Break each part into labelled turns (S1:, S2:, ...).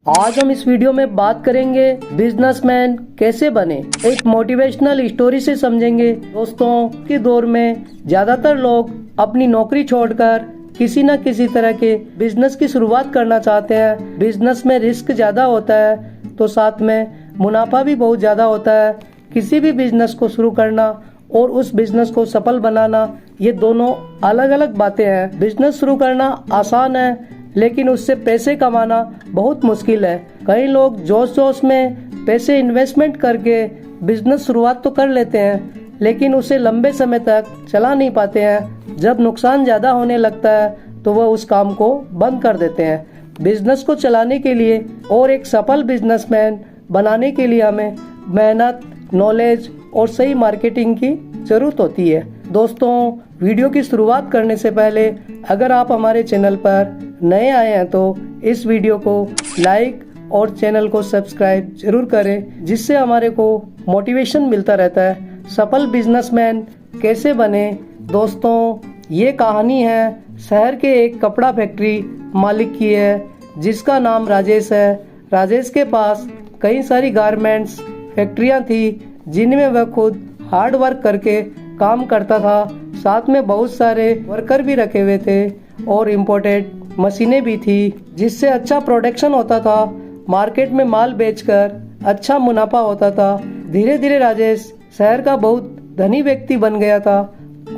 S1: आज हम इस वीडियो में बात करेंगे बिजनेसमैन कैसे बने। एक मोटिवेशनल स्टोरी से समझेंगे। दोस्तों के दौर में ज्यादातर लोग अपनी नौकरी छोड़कर किसी न किसी तरह के बिजनेस की शुरुआत करना चाहते हैं। बिजनेस में रिस्क ज्यादा होता है तो साथ में मुनाफा भी बहुत ज्यादा होता है। किसी भी बिजनेस को शुरू करना और उस बिजनेस को सफल बनाना, ये दोनों अलग अलग बातें हैं। बिजनेस शुरू करना आसान है लेकिन उससे पैसे कमाना बहुत मुश्किल है। कई लोग जोश जोश में पैसे इन्वेस्टमेंट करके बिजनेस शुरुआत तो कर लेते हैं लेकिन उसे लंबे समय तक चला नहीं पाते हैं। जब नुकसान ज्यादा होने लगता है तो वह उस काम को बंद कर देते हैं। बिजनेस को चलाने के लिए और एक सफल बिजनेसमैन बनाने के लिए हमें मेहनत, नॉलेज और सही मार्केटिंग की जरूरत होती है। दोस्तों, वीडियो की शुरुआत करने से पहले अगर आप हमारे चैनल पर नए आए हैं तो इस वीडियो को लाइक और चैनल को सब्सक्राइब जरूर करें, जिससे हमारे को मोटिवेशन मिलता रहता है। सफल बिजनेसमैन कैसे बने। दोस्तों, ये कहानी है शहर के एक कपड़ा फैक्ट्री मालिक की है जिसका नाम राजेश है। राजेश के पास कई सारी गारमेंट्स फैक्ट्रियां थी जिनमें वह खुद हार्ड वर्क करके काम करता था। साथ में बहुत सारे वर्कर भी रखे हुए थे और इम्पोर्टेड मशीनें भी थी जिससे अच्छा प्रोडक्शन होता था। मार्केट में माल बेचकर अच्छा मुनाफा होता था। धीरे धीरे राजेश शहर का बहुत धनी व्यक्ति बन गया था।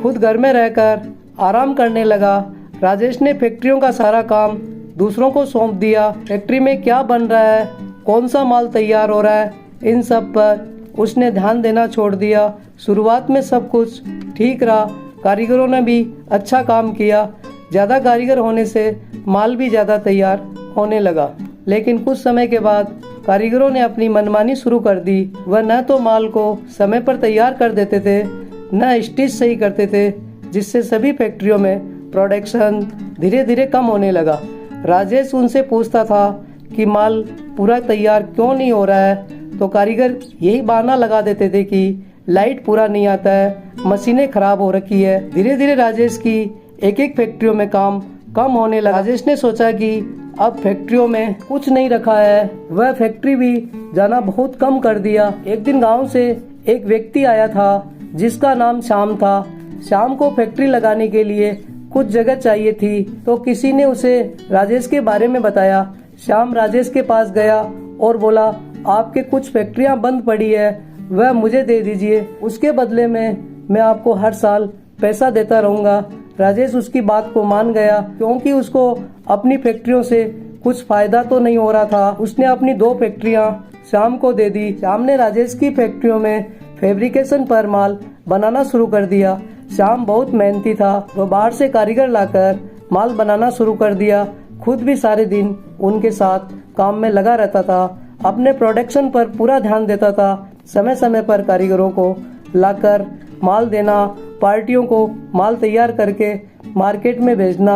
S1: खुद घर में रहकर आराम करने लगा। राजेश ने फैक्ट्रियों का सारा काम दूसरों को सौंप दिया। फैक्ट्री में क्या बन रहा है, कौन सा माल तैयार हो रहा है, इन सब पर उसने ध्यान देना छोड़ दिया। शुरुआत में सब कुछ ठीक रहा। कारीगरों ने भी अच्छा काम किया। ज्यादा कारीगर होने से माल भी ज्यादा तैयार होने लगा। लेकिन कुछ समय के बाद कारीगरों ने अपनी मनमानी शुरू कर दी। वह न तो माल को समय पर तैयार कर देते थे न स्टिच सही करते थे, जिससे सभी फैक्ट्रियों में प्रोडक्शन धीरे धीरे कम होने लगा। राजेश उनसे पूछता था कि माल पूरा तैयार क्यों नहीं हो रहा है तो कारीगर यही बहाना लगा देते थे कि लाइट पूरा नहीं आता है, मशीनें खराब हो रखी है। धीरे धीरे राजेश की एक एक फैक्ट्रियों में काम कम होने लगा। राजेश ने सोचा कि अब फैक्ट्रियों में कुछ नहीं रखा है। वह फैक्ट्री भी जाना बहुत कम कर दिया। एक दिन गांव से एक व्यक्ति आया था जिसका नाम श्याम था। श्याम को फैक्ट्री लगाने के लिए कुछ जगह चाहिए थी तो किसी ने उसे राजेश के बारे में बताया। श्याम राजेश के पास गया और बोला, आपके कुछ फैक्ट्रियां बंद पड़ी है, वह मुझे दे दीजिए। उसके बदले में मैं आपको हर साल पैसा देता रहूंगा। राजेश उसकी बात को मान गया क्योंकि उसको अपनी फैक्ट्रियों से कुछ फायदा तो नहीं हो रहा था। उसने अपनी 2 फैक्ट्रियां श्याम को दे दी। श्याम ने राजेश की फैक्ट्रियों में फैब्रिकेशन पर माल बनाना शुरू कर दिया। श्याम बहुत मेहनती था। वह बाहर से कारीगर लाकर माल बनाना शुरू कर दिया। खुद भी सारे दिन उनके साथ काम में लगा रहता था। अपने प्रोडक्शन पर पूरा ध्यान देता था। समय समय पर कारीगरों को लाकर माल देना, पार्टियों को माल तैयार करके मार्केट में भेजना,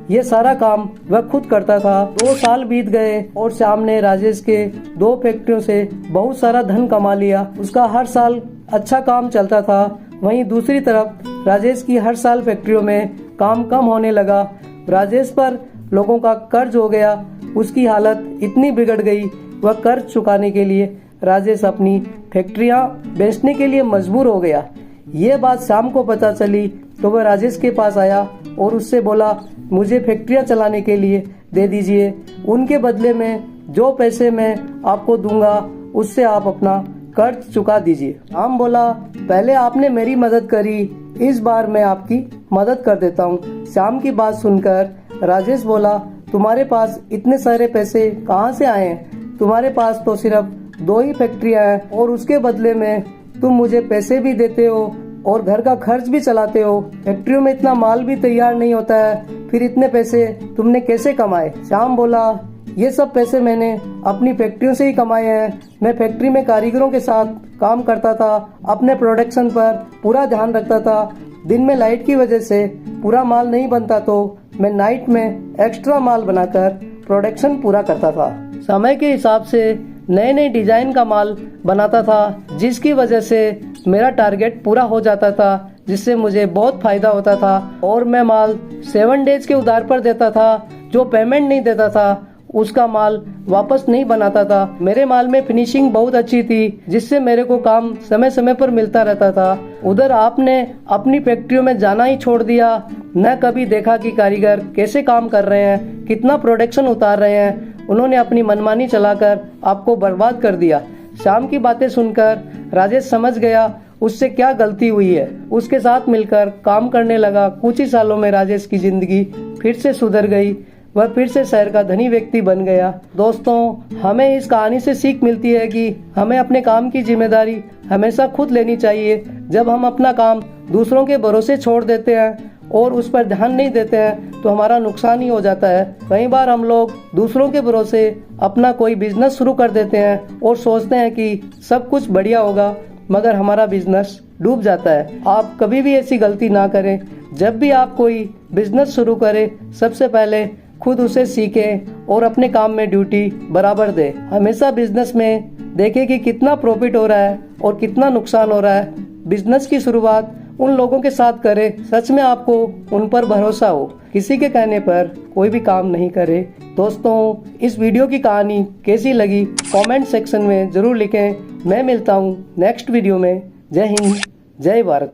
S1: ये सारा काम वह खुद करता था। 2 साल बीत गए और श्याम ने राजेश के 2 फैक्ट्रियों से बहुत सारा धन कमा लिया। उसका हर साल अच्छा काम चलता था। वहीं दूसरी तरफ राजेश की हर साल फैक्ट्रियों में काम कम होने लगा। राजेश पर लोगों का कर्ज हो गया। उसकी हालत इतनी बिगड़ गई, वह कर्ज चुकाने के लिए राजेश अपनी फैक्ट्रियां बेचने के लिए मजबूर हो गया। ये बात श्याम को पता चली तो वह राजेश के पास आया और उससे बोला, मुझे फैक्ट्रियां चलाने के लिए दे दीजिए। उनके बदले में जो पैसे मैं आपको दूंगा उससे आप अपना कर्ज चुका दीजिए। श्याम बोला, पहले आपने मेरी मदद करी, इस बार मैं आपकी मदद कर देता हूँ। श्याम की बात सुनकर राजेश बोला, तुम्हारे पास इतने सारे पैसे कहाँ से आए हैं? तुम्हारे पास तो सिर्फ 2 ही फैक्ट्रियां हैं और उसके बदले में तुम मुझे पैसे भी देते हो और घर का खर्च भी चलाते हो। फैक्ट्रियों में इतना माल भी तैयार नहीं होता है, फिर इतने पैसे तुमने कैसे कमाए? श्याम बोला, ये सब पैसे मैंने अपनी फैक्ट्रियों से ही कमाए हैं। मैं फैक्ट्री में कारीगरों के साथ काम करता था, अपने प्रोडक्शन पर पूरा ध्यान रखता था। दिन में लाइट की वजह से पूरा माल नहीं बनता तो मैं नाइट में एक्स्ट्रा माल बनाकर प्रोडक्शन पूरा करता था। समय के हिसाब से नए नए डिजाइन का माल बनाता था, जिसकी वजह से मेरा टारगेट पूरा हो जाता था, जिससे मुझे बहुत फायदा होता था। और मैं माल 7 डेज के उधार पर देता था। जो पेमेंट नहीं देता था उसका माल वापस नहीं बनाता था। मेरे माल में फिनिशिंग बहुत अच्छी थी, जिससे मेरे को काम समय समय पर मिलता रहता था। उधर आपने अपनी फैक्ट्रियों में जाना ही छोड़ दिया, न कभी देखा कि कारीगर कैसे काम कर रहे हैं, कितना प्रोडक्शन उतार रहे हैं। उन्होंने अपनी मनमानी चलाकर आपको बर्बाद कर दिया। श्याम की बातें सुनकर राजेश समझ गया उससे क्या गलती हुई है। उसके साथ मिलकर काम करने लगा। कुछ ही सालों में राजेश की जिंदगी फिर से सुधर गई। वह फिर से शहर का धनी व्यक्ति बन गया। दोस्तों, हमें इस कहानी से सीख मिलती है कि हमें अपने काम की जिम्मेदारी हमेशा खुद लेनी चाहिए। जब हम अपना काम दूसरों के भरोसे छोड़ देते हैं और उस पर ध्यान नहीं देते हैं तो हमारा नुकसान ही हो जाता है। कई बार हम लोग दूसरों के भरोसे अपना कोई बिजनेस शुरू कर देते हैं और सोचते हैं कि सब कुछ बढ़िया होगा, मगर हमारा बिजनेस डूब जाता है। आप कभी भी ऐसी गलती ना करें। जब भी आप कोई बिजनेस शुरू करें, सबसे पहले खुद उसे सीखें और अपने काम में ड्यूटी बराबर दें। हमेशा बिजनेस में देखें कि कितना प्रॉफिट हो रहा है और कितना नुकसान हो रहा है। बिजनेस की शुरुआत उन लोगों के साथ करें सच में आपको उन पर भरोसा हो। किसी के कहने पर कोई भी काम नहीं करे। दोस्तों, इस वीडियो की कहानी कैसी लगी कमेंट सेक्शन में जरूर लिखें। मैं मिलता हूँ नेक्स्ट वीडियो में। जय हिंद, जय भारत।